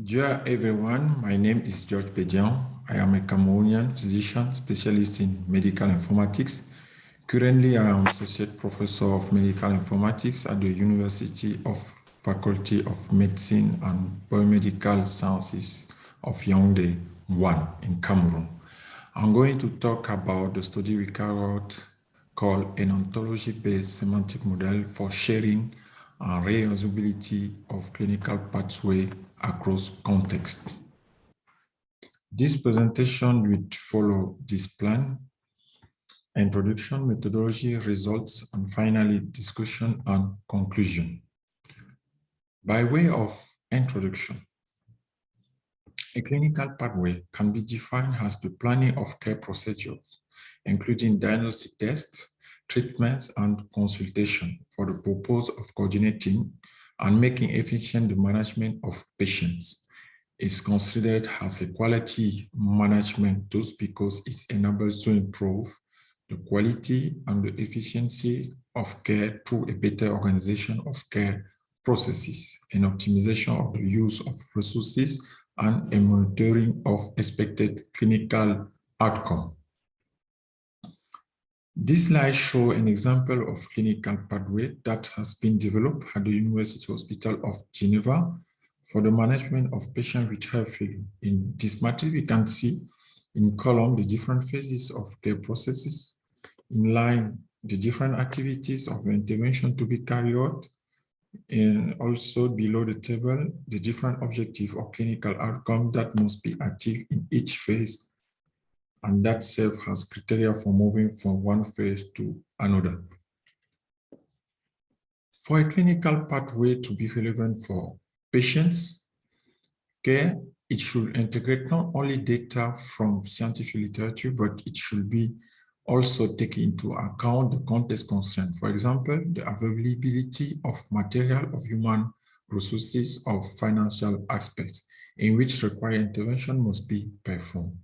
Dear everyone, my name is George Bedian. I am a Cameroonian physician specialist in medical informatics. Currently, I am Associate Professor of Medical Informatics at the University of Faculty of Medicine and Biomedical Sciences of Yaoundé 1 in Cameroon. I'm going to talk about the study we carried out called an ontology-based semantic model for sharing and reusability of clinical pathway across context. This presentation will follow this plan: introduction, methodology, results, and finally discussion and conclusion. By way of introduction, a clinical pathway can be defined as the planning of care procedures, including diagnostic tests, treatments, and consultation for the purpose of coordinating and making efficient the management of patients. It's considered as a quality management tool because it enables to improve the quality and the efficiency of care through a better organization of care processes, an optimization of the use of resources, and a monitoring of expected clinical outcome. This slide shows an example of clinical pathway that has been developed at the University Hospital of Geneva for the management of patients with heart failure. In this matrix, we can see in column the different phases of care processes, in line the different activities of intervention to be carried out, and also below the table, the different objectives or clinical outcome that must be achieved in each phase, and that serves as criteria for moving from one phase to another. For a clinical pathway to be relevant for patients' care, it should integrate not only data from scientific literature, but it should be also take into account the context concerned. For example, the availability of material, of human resources, of financial aspects in which required intervention must be performed.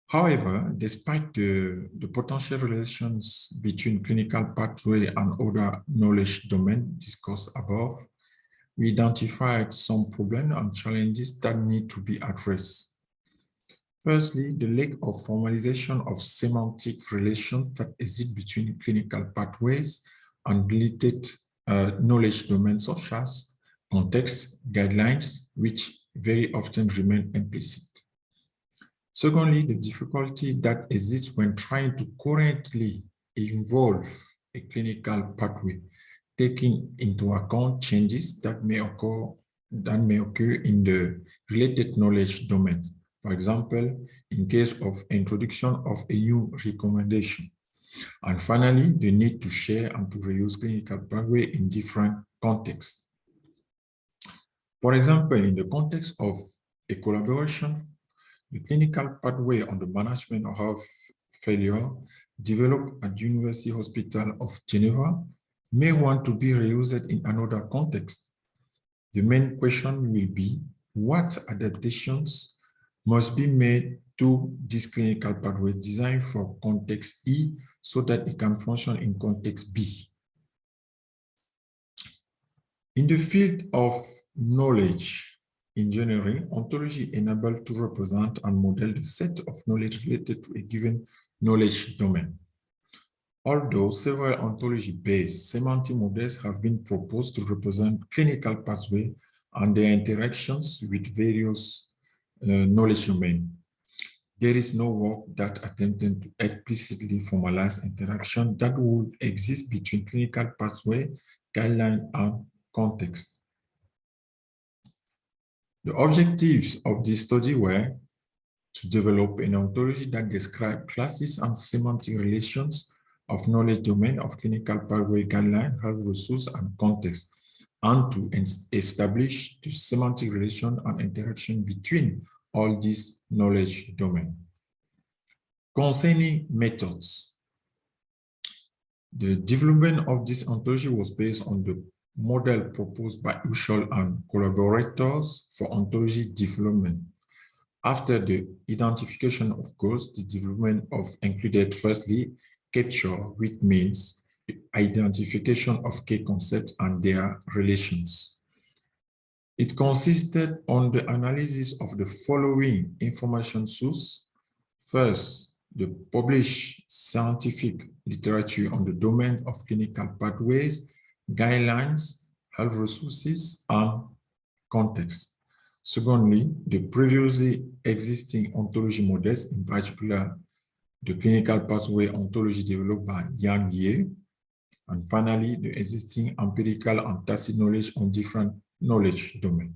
However, despite the potential relations between clinical pathway and other knowledge domains discussed above, we identified some problems and challenges that need to be addressed. Firstly, the lack of formalization of semantic relations that exist between clinical pathways and related knowledge domains such as context, guidelines, which very often remain implicit. Secondly, the difficulty that exists when trying to currently involve a clinical pathway, taking into account changes that may occur in the related knowledge domains. For example, in case of introduction of a new recommendation. And finally, the need to share and to reuse clinical pathway in different contexts. For example, in the context of a collaboration, the clinical pathway on the management of heart failure developed at University Hospital of Geneva may want to be reused in another context. The main question will be, what adaptations must be made to this clinical pathway designed for context E so that it can function in context B. In the field of knowledge engineering, ontology enables to represent and model the set of knowledge related to a given knowledge domain. Although several ontology-based semantic models have been proposed to represent clinical pathway and their interactions with various knowledge domains, there is no work that attempted to explicitly formalize interaction that would exist between clinical pathway, guideline, and context. The objectives of this study were to develop an ontology that describes classes and semantic relations of knowledge domain of clinical pathway, guideline, health resource, and context, and to establish the semantic relation and interaction between all these knowledge domains. Concerning methods, the development of this ontology was based on the model proposed by Ushol and collaborators for ontology development. After the identification of goals, the development of included firstly, capture, which means identification of key concepts and their relations. It consisted on the analysis of the following information sources. First, the published scientific literature on the domain of clinical pathways, guidelines, health resources, and context. Secondly, the previously existing ontology models, in particular, the clinical pathway ontology developed by Yang Ye. And finally, the existing empirical and tacit knowledge on different knowledge domains.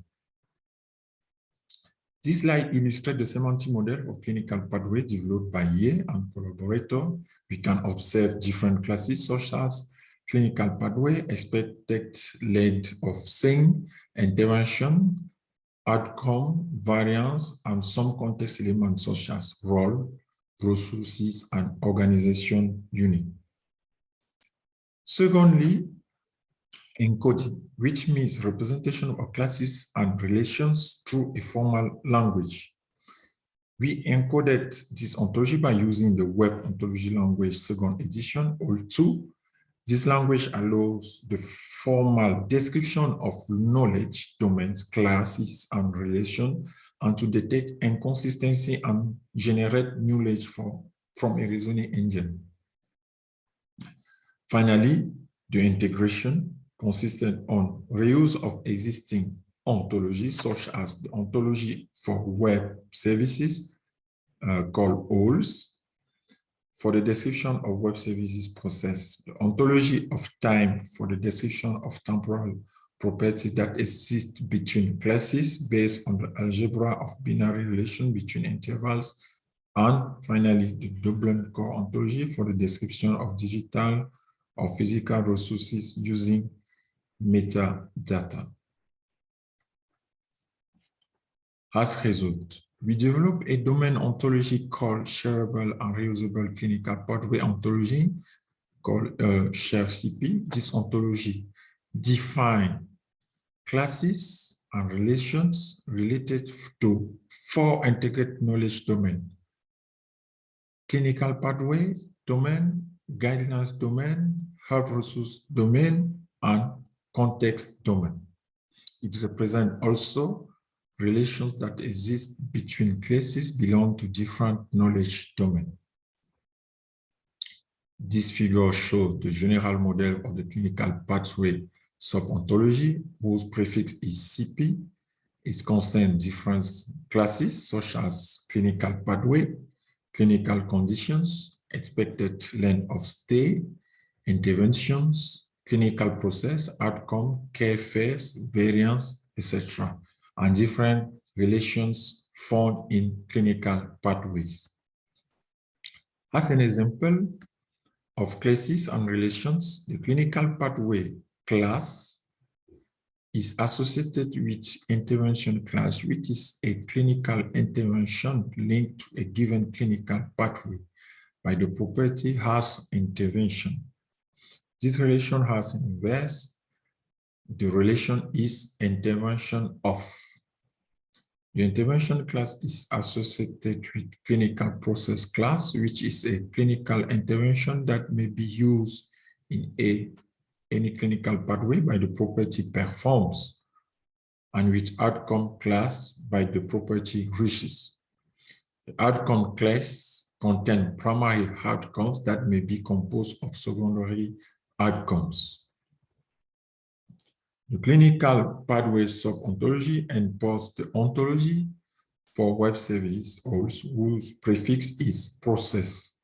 This slide illustrates the semantic model of clinical pathway developed by Ye and collaborator. We can observe different classes such as clinical pathway, expected length of saying, intervention, outcome, variance, and some context elements such as role, resources, and organization unit. Secondly, encoding, which means representation of classes and relations through a formal language. We encoded this ontology by using the Web Ontology Language second edition, OL2. This language allows the formal description of knowledge domains, classes, and relations, and to detect inconsistency and generate knowledge from a reasoning engine. Finally, the integration consisted on reuse of existing ontologies, such as the ontology for web services called OLS, for the description of web services process, the ontology of time for the description of temporal properties that exist between classes based on the algebra of binary relation between intervals, and finally, the Dublin core ontology for the description of digital or physical resources using metadata. As a result, we developed a domain ontology called Shareable and Reusable Clinical Pathway Ontology, called ShareCP. This ontology defines classes and relations related to 4 integrated knowledge domains: clinical pathways domain, guidelines domain, health resource domain, and context domain. It represents also relations that exist between classes belong to different knowledge domains. This figure shows the general model of the clinical pathway sub-ontology, whose prefix is CP. It concerns different classes such as clinical pathway, clinical conditions, expected length of stay, interventions, clinical process, outcome, care phase, variance, etc., and different relations found in clinical pathways. As an example of classes and relations, the clinical pathway class is associated with intervention class, which is a clinical intervention linked to a given clinical pathway by the property has intervention. This relation has an inverse. The relation is intervention of. The intervention class is associated with clinical process class, which is a clinical intervention that may be used in any clinical pathway by the property performs, and with outcome class by the property reaches. The outcome class contains primary outcomes that may be composed of secondary outcomes. The clinical pathway sub-ontology imports the ontology for web service, whose prefix is process.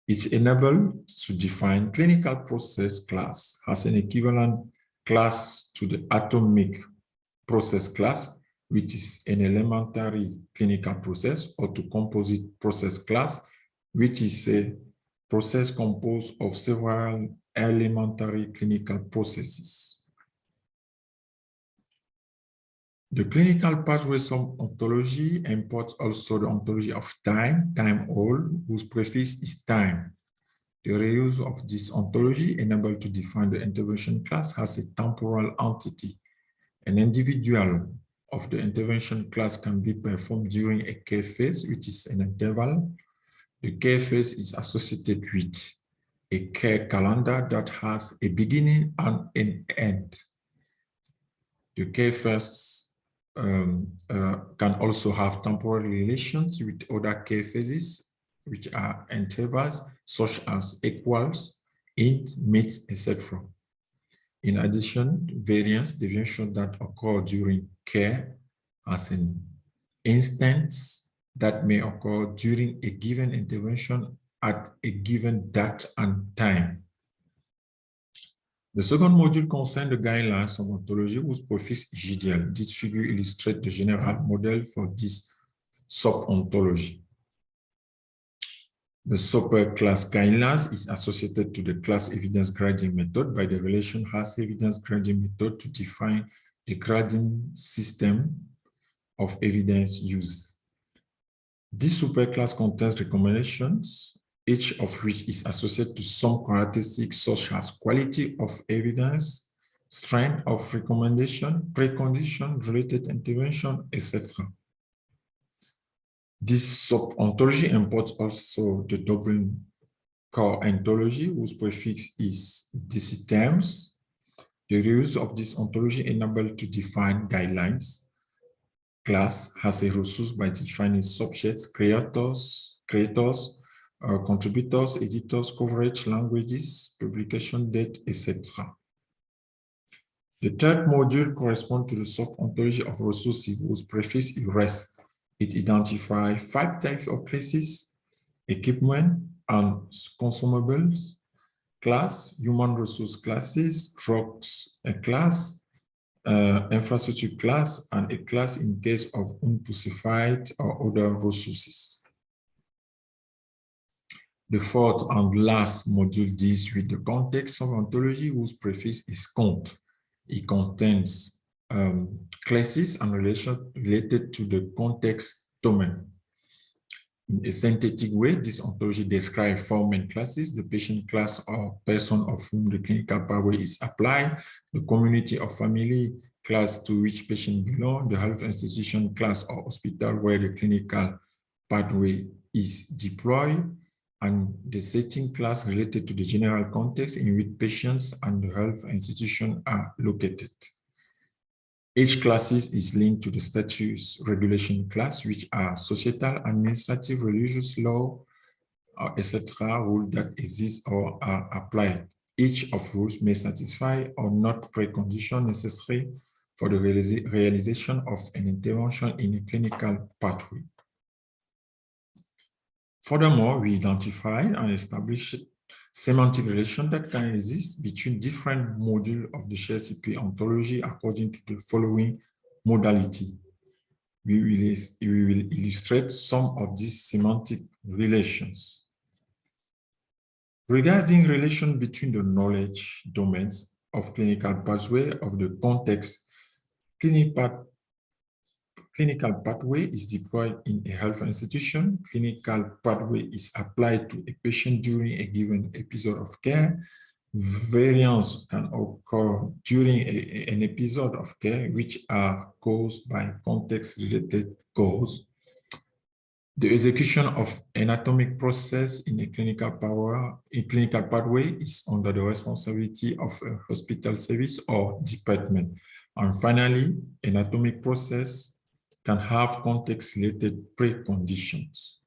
It enables to define clinical process class as an equivalent class to the atomic process class, which is an elementary clinical process, or to composite process class, which is a process composed of several elementary clinical processes. The clinical pathway sub-ontology imports also the ontology of time, time-all, whose prefix is time. The reuse of this ontology enables to define the intervention class as a temporal entity. An individual of the intervention class can be performed during a care phase, which is an interval. The care phase is associated with a care calendar that has a beginning and an end. The care phase can also have temporal relations with other care phases, which are intervals, such as equals, int, mates, etc. In addition, variance, deviation that occur during care, as an instance that may occur during a given intervention at a given date and time. The second module concerns the guidelines of ontology whose prefix GDL. This figure illustrates the general model for this sub-ontology. The superclass guidelines is associated to the class evidence grading method by the relation has evidence grading method to define the grading system of evidence use. This superclass contains recommendations, each of which is associated to some characteristics such as quality of evidence, strength of recommendation, precondition, related intervention, etc. This sub-ontology imports also the double core ontology, whose prefix is DCTerms. The use of this ontology enables to define guidelines. Class has a resource by defining subjects, creators, contributors, editors, coverage, languages, publication date, etc. The third module corresponds to the sub-ontology of resources, whose prefix is REST. It identifies 5 types of classes: equipment and consumables, class, human resource classes, drugs, a class, infrastructure class, and a class in case of unspecified or other resources. The fourth and last module deals with the context of ontology, whose prefix is cont. It contains classes and relations related to the context domain. In a synthetic way, this ontology describes 4 main classes: the patient class or person of whom the clinical pathway is applied, the community of family class to which patient belongs, the health institution class or hospital where the clinical pathway is deployed, and the setting class related to the general context in which patients and the health institution are located. Each class is linked to the status regulation class, which are societal, administrative, religious, law, etc. rules that exist or are applied. Each of rules may satisfy or not preconditions necessary for the realization of an intervention in a clinical pathway. Furthermore, we identify and establish semantic relations that can exist between different modules of the ShareCP ontology according to the following modality. We will illustrate some of these semantic relations. Regarding relation between the knowledge domains of clinical pathway of the context, clinical pathway is deployed in a health institution. Clinical pathway is applied to a patient during a given episode of care. Variance can occur during an episode of care, which are caused by context-related cause. The execution of anatomic process in a clinical pathway is under the responsibility of a hospital service or department. And finally, anatomic process can have context-related preconditions.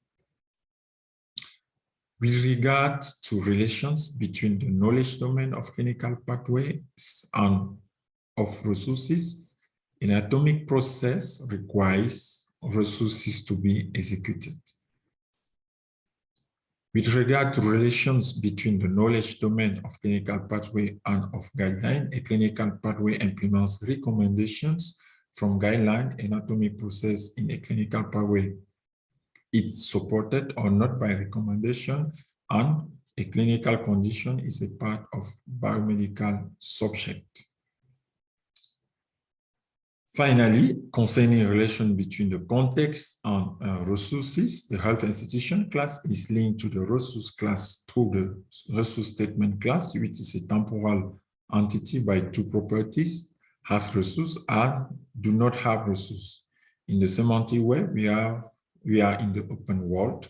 With regard to relations between the knowledge domain of clinical pathways and of resources, anatomic process requires resources to be executed. With regard to relations between the knowledge domain of clinical pathway and of guideline, a clinical pathway implements recommendations from guideline. Anatomic process in a clinical pathway is supported or not by recommendation, and a clinical condition is a part of biomedical subject. Finally, concerning relation between the context and resources, the health institution class is linked to the resource class through the resource statement class, which is a temporal entity by 2 properties: has resource and do not have resource. In the semantic way, we are in the open world.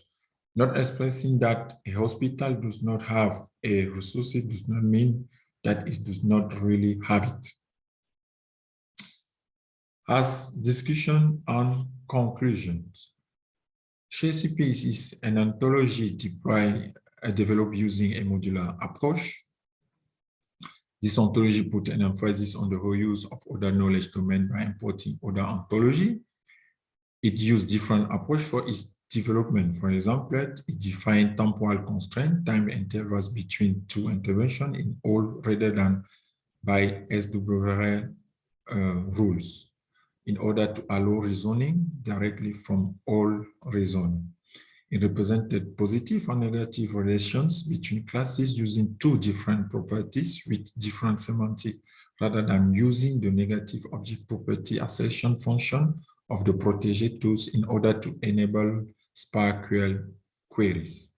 Not expressing that a hospital does not have a resource does not mean that it does not really have it. As discussion and conclusions, ShareCP is an ontology developed using a modular approach. This ontology puts an emphasis on the reuse of other knowledge domain by importing other ontology. It used different approach for its development. For example, it defined temporal constraint, time intervals between two interventions in all rather than by SWRL rules in order to allow reasoning directly from all reasoning. It represented positive and negative relations between classes using two different properties with different semantics rather than using the negative object property assertion function of the protégé tools in order to enable SPARQL queries.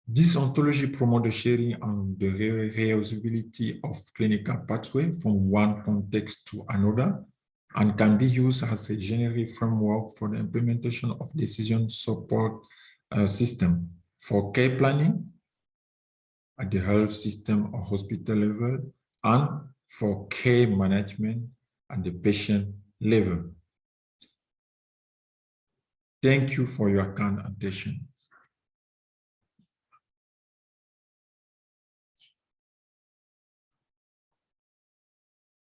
This ontology promotes the sharing and the reusability of clinical pathway from one context to another and can be used as a generic framework for the implementation of decision support system for care planning at the health system or hospital level and for care management at the patient level. Thank you for your kind attention.